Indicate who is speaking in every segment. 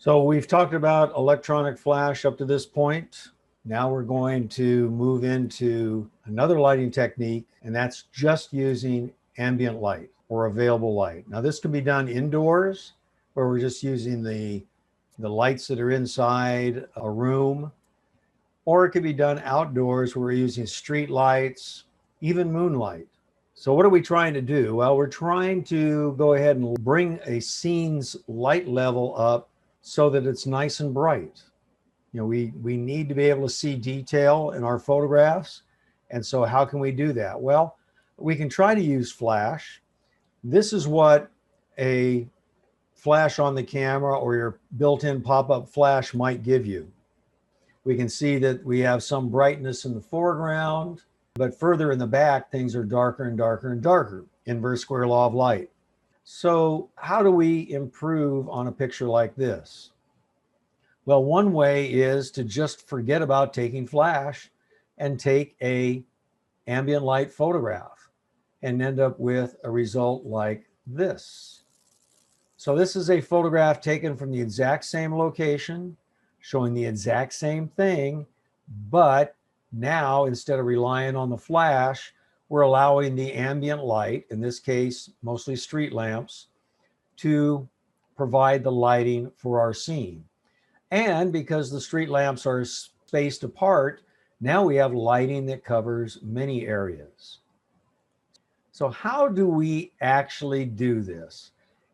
Speaker 1: So we've talked about electronic flash up to this point. Now we're going to move into another lighting technique, and that's just using ambient light or available light. Now this can be done indoors, where we're just using the lights that are inside a room, or it could be done outdoors where we're using street lights, even moonlight. So what are we trying to do? Well, we're trying to go ahead and bring a scene's light level up so that it's nice and bright. We need to be able to see detail in our photographs. And so how can we do that? Well, we can try to use flash. This is what a flash on the camera or your built-in pop-up flash might give you. We can see that we have some brightness in the foreground, but further in the back, things are darker and darker and darker. Inverse square law of light. So how do we improve on a picture like this? Well, one way is to just forget about taking flash and take a ambient light photograph and end up with a result like this. So this is a photograph taken from the exact same location, showing the exact same thing, but now instead of relying on the flash, we're allowing the ambient light, in this case, mostly street lamps, to provide the lighting for our scene. And because the street lamps are spaced apart, now we have lighting that covers many areas. So how do we actually do this?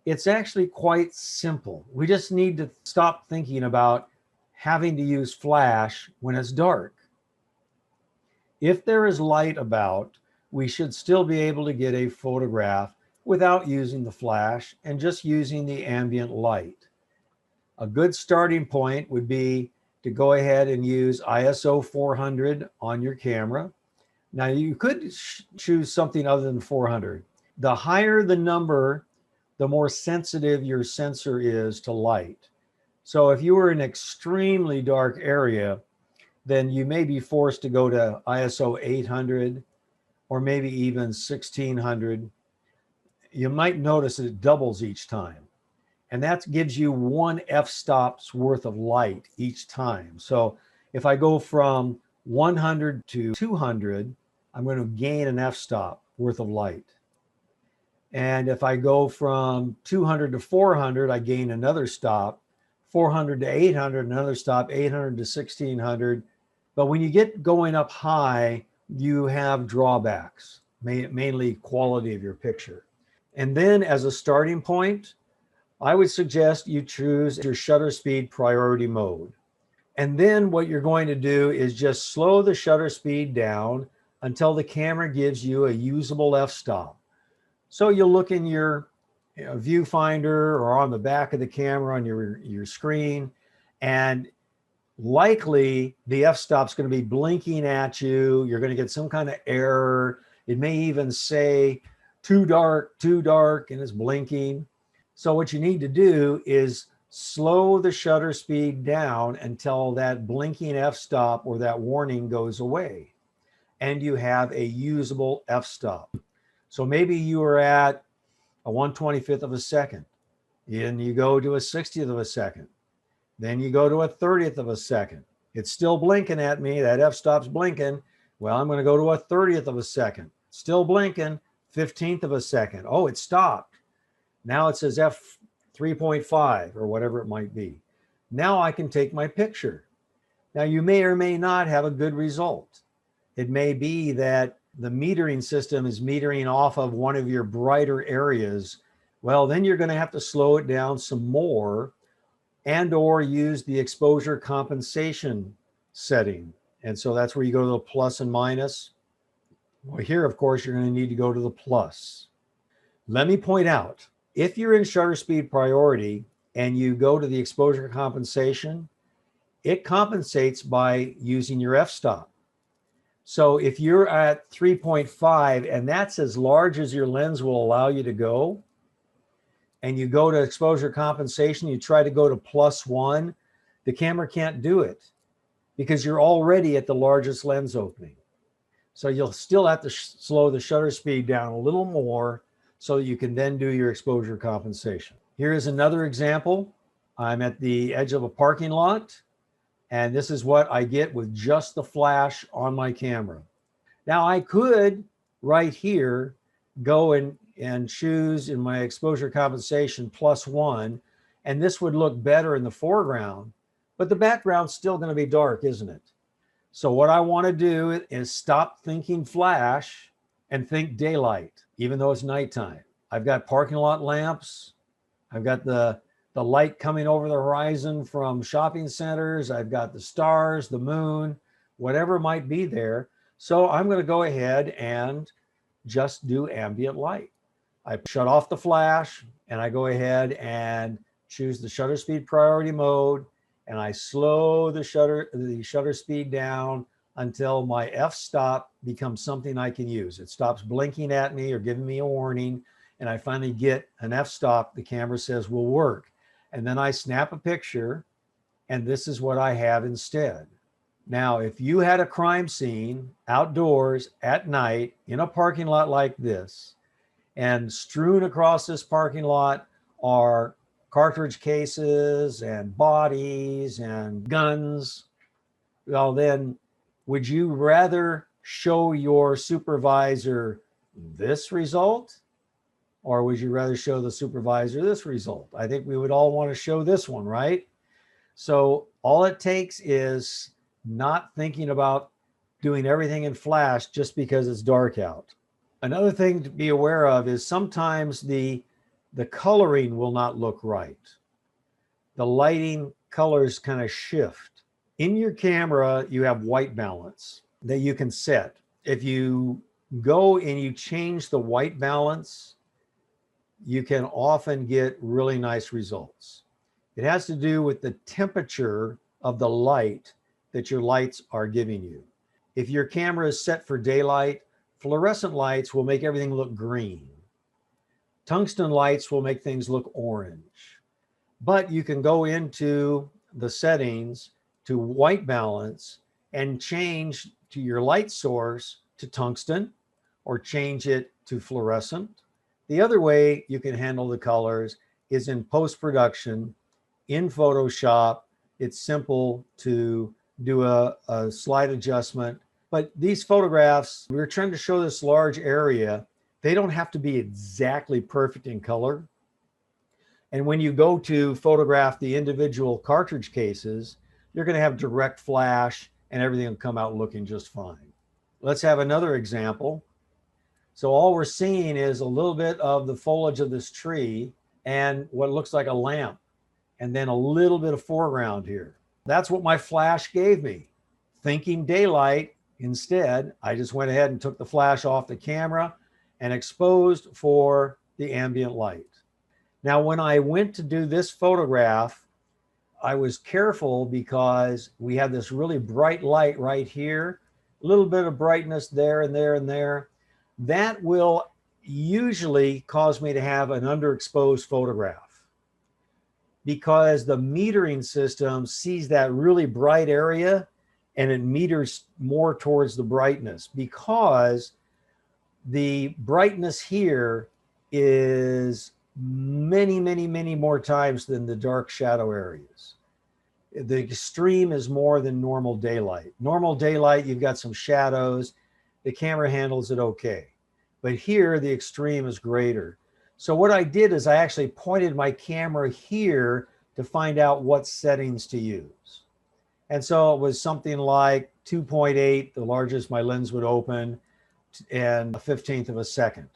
Speaker 1: It's actually quite simple. We just need to stop thinking about having to use flash when it's dark. If there is light about, we should still be able to get a photograph without using the flash and just using the ambient light. A good starting point would be to go ahead and use ISO 400 on your camera. Now you could choose something other than 400. The higher the number, the more sensitive your sensor is to light. So if you were in an extremely dark area, then you may be forced to go to ISO 800 or maybe even 1600. You might notice that it doubles each time. And that gives you one f-stop's worth of light each time. So if I go from 100 to 200, I'm going to gain an f-stop worth of light. And if I go from 200 to 400, I gain another stop. 400 to 800, another stop. 800 to 1600. But when you get going up high, you have drawbacks, mainly quality of your picture. And then as a starting point, I would suggest you choose your shutter speed priority mode. And then what you're going to do is just slow the shutter speed down until the camera gives you a usable f-stop. So you'll look in your viewfinder or on the back of the camera on your screen, and likely the f-stop's going to be blinking at you. You're going to get some kind of error. It may even say too dark, and it's blinking. So what you need to do is slow the shutter speed down until that blinking f-stop or that warning goes away, and you have a usable f-stop. So maybe you are at a 1/25th of a second, and you go to a 60th of a second. Then you go to a 30th of a second. It's still blinking at me. That f-stop's blinking. Well, I'm going to go to a 30th of a second. Still blinking. 15th of a second. Oh, it stopped. Now it says f 3.5 or whatever it might be. Now I can take my picture. Now you may or may not have a good result. It may be that the metering system is metering off of one of your brighter areas. Well, then you're going to have to slow it down some more and or use the exposure compensation setting. And so that's where you go to the plus and minus. Well, here, of course, you're going to need to go to the plus. Let me point out, if you're in shutter speed priority and you go to the exposure compensation, it compensates by using your f-stop. So if you're at 3.5 and that's as large as your lens will allow you to go, and you go to exposure compensation, you try to go to +1, the camera can't do it because you're already at the largest lens opening. So you'll still have to slow the shutter speed down a little more so that you can then do your exposure compensation. Here is another example. I'm at the edge of a parking lot, and this is what I get with just the flash on my camera. Now I could right here go and choose in my exposure compensation +1, and this would look better in the foreground, but the background's still going to be dark, isn't it? So what I want to do is stop thinking flash and think daylight, even though it's nighttime. I've got parking lot lamps. I've got the light coming over the horizon from shopping centers. I've got the stars, the moon, whatever might be there. So I'm going to go ahead and just do ambient light. I shut off the flash and I go ahead and choose the shutter speed priority mode, and I slow the shutter speed down until my f-stop becomes something I can use. It stops blinking at me or giving me a warning, and I finally get an f-stop the camera says will work. And then I snap a picture, and this is what I have instead. Now, if you had a crime scene outdoors at night in a parking lot like this, and strewn across this parking lot are cartridge cases and bodies and guns, well, then would you rather show your supervisor this result, or would you rather show the supervisor this result? I think we would all want to show this one, right? So all it takes is not thinking about doing everything in flash just because it's dark out. Another thing to be aware of is sometimes the coloring will not look right. The lighting colors kind of shift. In your camera, you have white balance that you can set. If you go and you change the white balance, you can often get really nice results. It has to do with the temperature of the light that your lights are giving you. If your camera is set for daylight, fluorescent lights will make everything look green. Tungsten lights will make things look orange. But you can go into the settings to white balance and change to your light source to tungsten, or change it to fluorescent. The other way you can handle the colors is in post-production in Photoshop. It's simple to do a slight adjustment. But these photographs, we're trying to show this large area. They don't have to be exactly perfect in color. And when you go to photograph the individual cartridge cases, you're going to have direct flash and everything will come out looking just fine. Let's have another example. So all we're seeing is a little bit of the foliage of this tree and what looks like a lamp, and then a little bit of foreground here. That's what my flash gave me. Thinking daylight, instead, I just went ahead and took the flash off the camera and exposed for the ambient light. Now, when I went to do this photograph, I was careful because we have this really bright light right here, a little bit of brightness there and there and there. That will usually cause me to have an underexposed photograph because the metering system sees that really bright area and it meters more towards the brightness, because the brightness here is many, many, many more times than the dark shadow areas. The extreme is more than normal daylight. Normal daylight, you've got some shadows. The camera handles it okay. But here, the extreme is greater. So what I did is I actually pointed my camera here to find out what settings to use. And so it was something like 2.8, the largest my lens would open, and a 15th of a second.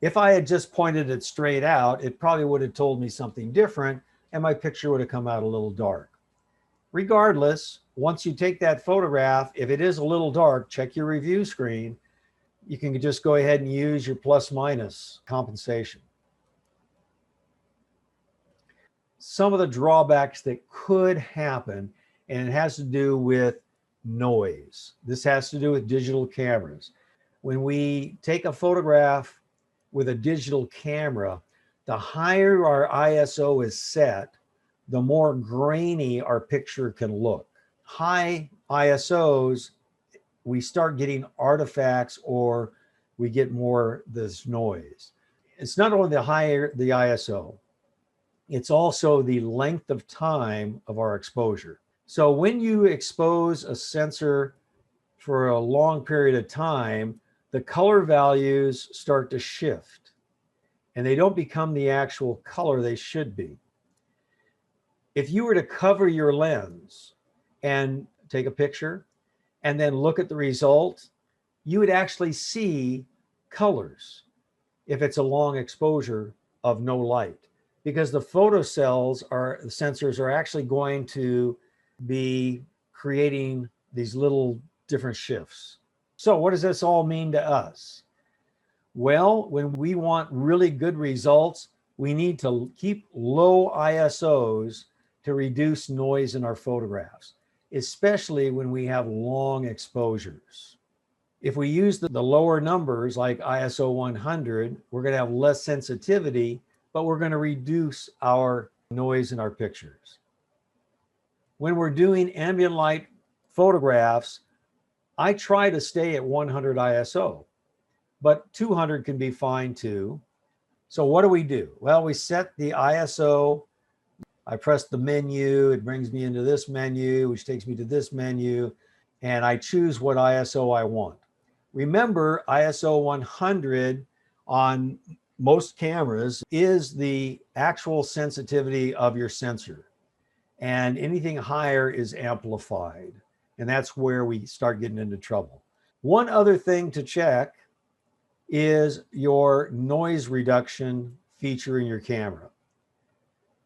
Speaker 1: If I had just pointed it straight out, it probably would have told me something different, and my picture would have come out a little dark. Regardless, once you take that photograph, if it is a little dark, check your review screen. You can just go ahead and use your plus minus compensation. Some of the drawbacks that could happen, and it has to do with noise. This has to do with digital cameras. When we take a photograph with a digital camera, the higher our ISO is set, the more grainy our picture can look. High ISOs, we start getting artifacts, or we get more this noise. It's not only the higher the ISO, It's also the length of time of our exposure. So when you expose a sensor for a long period of time, the color values start to shift and they don't become the actual color they should be. If you were to cover your lens and take a picture and then look at the result, you would actually see colors if it's a long exposure of no light, because the the sensors are actually going to be creating these little different shifts. So what does this all mean to us? Well, when we want really good results, we need to keep low ISOs to reduce noise in our photographs, especially when we have long exposures. If we use the lower numbers like ISO 100, we're going to have less sensitivity, but we're going to reduce our noise in our pictures. When we're doing ambient light photographs, I try to stay at 100 ISO, but 200 can be fine too. So what do? Well, we set the ISO. I press the menu. It brings me into this menu, which takes me to this menu, and I choose what ISO I want. Remember, ISO 100 on most cameras is the actual sensitivity of your sensor, and anything higher is amplified, and that's where we start getting into trouble. One other thing to check is your noise reduction feature in your camera.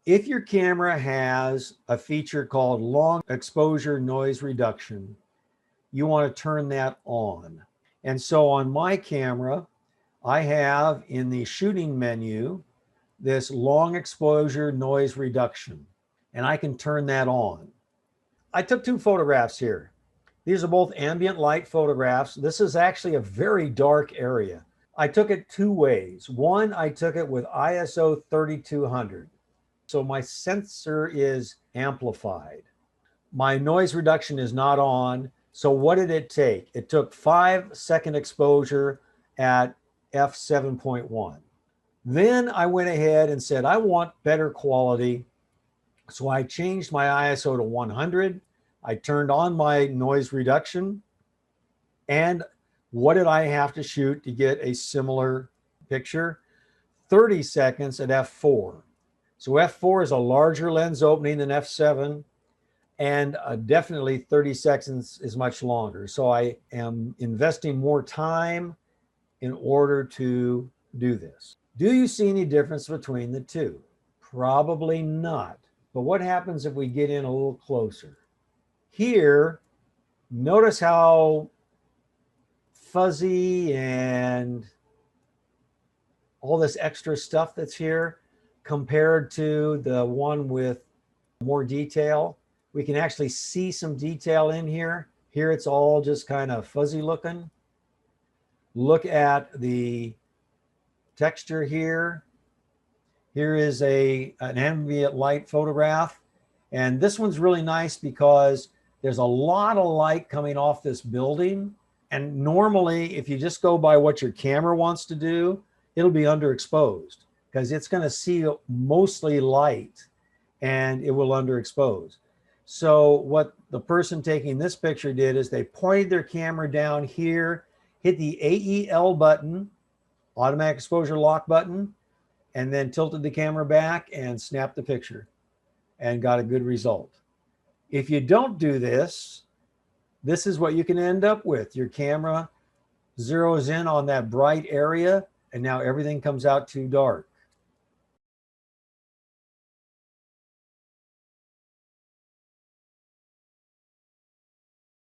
Speaker 1: If your camera has a feature called long exposure noise reduction, you want to turn that on. And so on my camera, I have in the shooting menu this long exposure noise reduction, and I can turn that on. I took 2 photographs here. These are both ambient light photographs. This is actually a very dark area. I took it 2 ways. One, I took it with ISO 3200. So my sensor is amplified. My noise reduction is not on. So what did it take? It took 5-second exposure at f7.1. Then I went ahead and said, I want better quality. So I changed my ISO to 100. I turned on my noise reduction. And what did I have to shoot to get a similar picture? 30 seconds at f4. So f4 is a larger lens opening than f7, and definitely 30 seconds is much longer. So I am investing more time in order to do this. Do you see any difference between the two? Probably not. But what happens if we get in a little closer? Here, notice how fuzzy and all this extra stuff that's here compared to the one with more detail. We can actually see some detail in here. Here it's all just kind of fuzzy looking. Look at the texture here. Here is an ambient light photograph. And this one's really nice because there's a lot of light coming off this building. And normally, if you just go by what your camera wants to do, it'll be underexposed because it's going to see mostly light and it will underexpose. So what the person taking this picture did is they pointed their camera down here, hit the AEL button, automatic exposure lock button, and then tilted the camera back and snapped the picture and got a good result. If you don't do this, this is what you can end up with. Your camera zeroes in on that bright area and now everything comes out too dark.